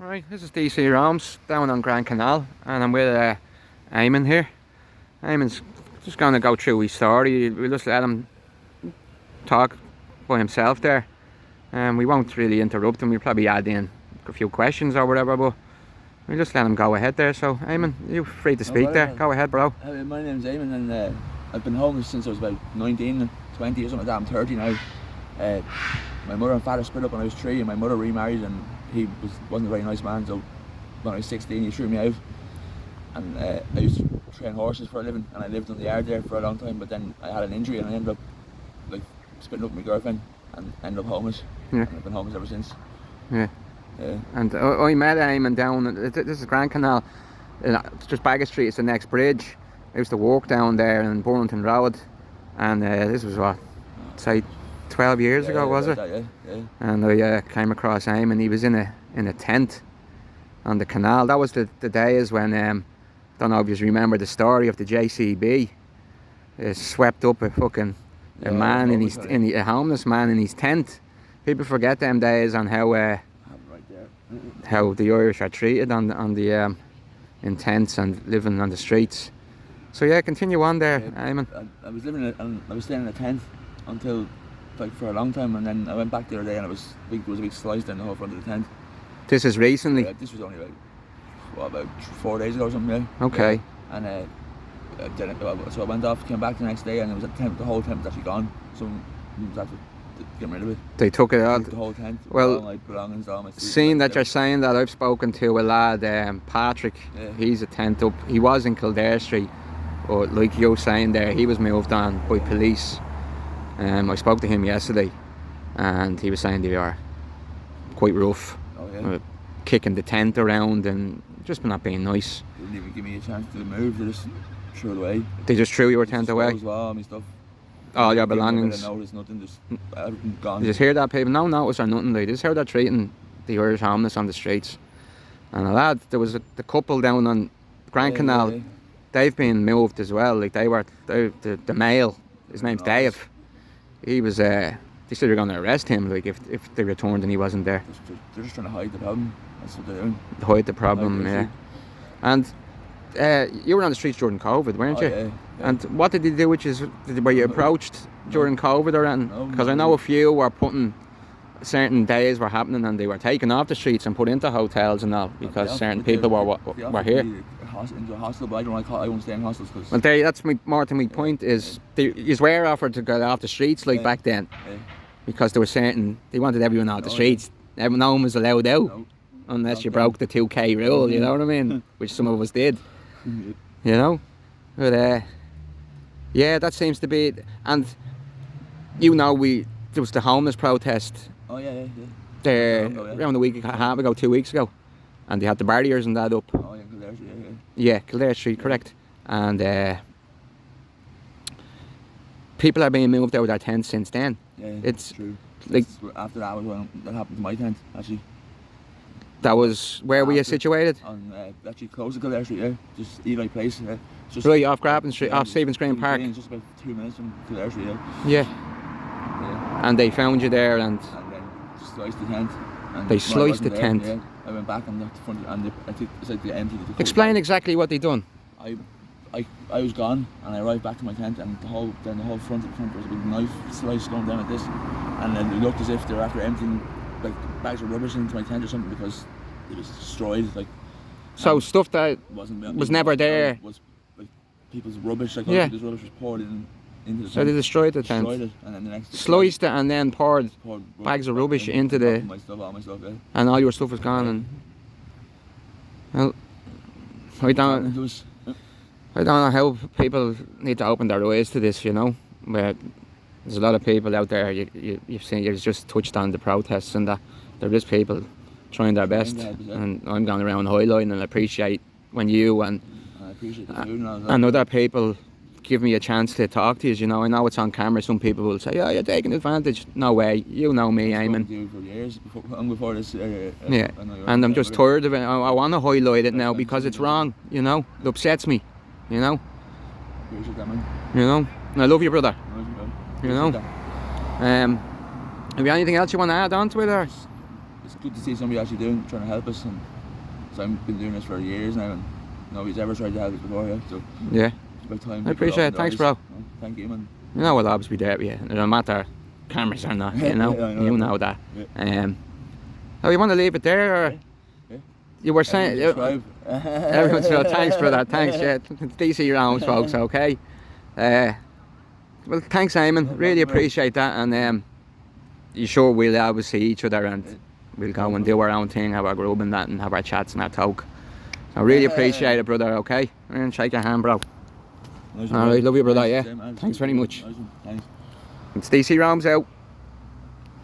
Right, this is DCRoams down on Grand Canal, and I'm with Eamon here. Eamon's just going to go through his story. We'll just let him talk by himself there, and we won't really interrupt him. We'll probably add in a few questions or whatever, but we'll just let him go ahead there. So, Eamon, you're free to speak there. Go ahead, bro. My name's Eamon, and I've been homeless since I was about 19, 20 or something like that. I'm 30 now. My mother and father split up when I was 3, and my mother remarried, and he wasn't a very nice man, so when I was 16 he threw me out. And I used to train horses for a living, and I lived on the yard there for a long time, but then I had an injury and I ended up like splitting up with my girlfriend and ended up homeless. Yeah. And I've been homeless ever since. Yeah. And I met Eamon down, this is Grand Canal, just Baggot Street, it's the next bridge. I used to walk down there in Burlington Road, and this was what, say 12 years ago, was it? Yeah. And I came across Eamon. He was in a tent on the canal. That was the days when, don't know if you remember the story of the JCB. Swept up a fucking a man a homeless man in his tent. People forget them days on how how the Irish are treated on the in tents and living on the streets. So yeah, continue on there, Eamon. I was living I was staying in a tent until like for a long time, and then I went back the other day and there was a big slice down the whole front of the tent. This is recently? This was only about 4 days ago or something, yeah. Okay. Yeah. And so I went off, came back the next day, and it was the whole tent was actually gone. Someone was actually getting rid of it. They took it out? The whole tent. Well, all my belongings, all my seeing that you're saying that, I've spoken to a lad, Patrick. Yeah. He's a tent up. He was in Kildare Street, but like you're saying there, he was moved on by police. I spoke to him yesterday, and he was saying they are quite rough. Oh, yeah. Kicking the tent around and just not being nice. They didn't even give me a chance to move. They just threw it away. They just threw your tent away? All my stuff. All your belongings? Notice, nothing, just everything gone. You just hear that, people? No notice or nothing. They just hear that treating the Irish homeless on the streets. And a lad, there was the couple down on Grand Canal. Yeah. They've been moved as well. Like the male, his name's Dave. He was, they said they were going to arrest him, like if they returned and he wasn't there. They're just trying to hide the problem. That's what they're doing. Hide the problem, yeah. And you were on the streets during COVID, weren't you? Yeah. And what did they do? Were you approached during COVID or anything? Because I know a few were putting, certain days were happening and they were taken off the streets and put into hotels and all because certain people were here. Into a hostel, but I won't stay in hostels because. Well, that's more to my point is you were offered to go off the streets like back then, because there were certain they wanted everyone off the streets. No one was allowed out unless you broke the 2K rule. You know what I mean? Which some of us did. You know, but yeah, that seems to be. And there was the homeless protest. Oh yeah. There around a week and a half ago, 2 weeks ago, and they had the barriers and that up. Oh yeah, Kildare Street, yeah. Yeah, Kildare Street, correct. And people are being moved out of their tents since then. Yeah, it's true. Like after that was when that happened to my tent, actually. That was where were you situated? On actually close to Kildare Street, yeah. Just Eli Place, yeah. Just right off Grafton Street, off Stephen's Green Park. Just about 2 minutes from Kildare Street, yeah. Yeah. And they found you there and then sliced the tent. And they sliced the tent. Yeah. I went back and the front, and I think it's like they emptied it. Explain exactly what they done. I was gone, and I arrived back to my tent, and the whole front of the tent was a big knife slice going down like this, and then it looked as if they were after emptying like bags of rubbish into my tent or something because it was destroyed. Like so, stuff that was never there. Was like people's rubbish. Like people's rubbish was poured into the tent. So they destroyed the tent. Destroyed it, and then the next sliced it and then poured bags of rubbish into the. All my stuff, yeah. And all your stuff was gone. And well, I don't know how people need to open their eyes to this, you know. But there's a lot of people out there. You've seen. You've just touched on the protests and that. There is people trying their best, and I'm going around highlighting and appreciate when you and other people give me a chance to talk to you. You know, I know it's on camera. Some people will say, "Oh, you're taking advantage." No way. You know me, Eamon. For years before this. Yeah, and I'm just tired of it. I want to highlight it now because it's wrong. You know, it upsets me. You know. Appreciate that, man. You know, and I love you, brother. You know. Have you anything else you want to add on to it, or? it's good to see somebody actually trying to help us. And so I've been doing this for years now, and nobody's ever tried to help us before. Yeah, so Yeah. it's about time. I appreciate it. Thanks, bro. Thank you, man. You know, we'll always be there with you. It don't matter cameras or not, you know. Yeah, I know. You know that. Yeah. Oh, you want to leave it there? Or? Yeah. You were saying... Everyone's thanks, brother. Thanks, yeah. It's DCRoams, folks, okay? Well, thanks, Eamon. Really appreciate that. And you sure we'll always see each other and we'll go and do our own thing, have our group and that, and have our chats and our talk. So really appreciate it, brother, okay? And shake your hand, bro. Nice. Alright, love you, brother, yeah. Nice. Thanks very much. Nice. Thanks. It's DCRoams out.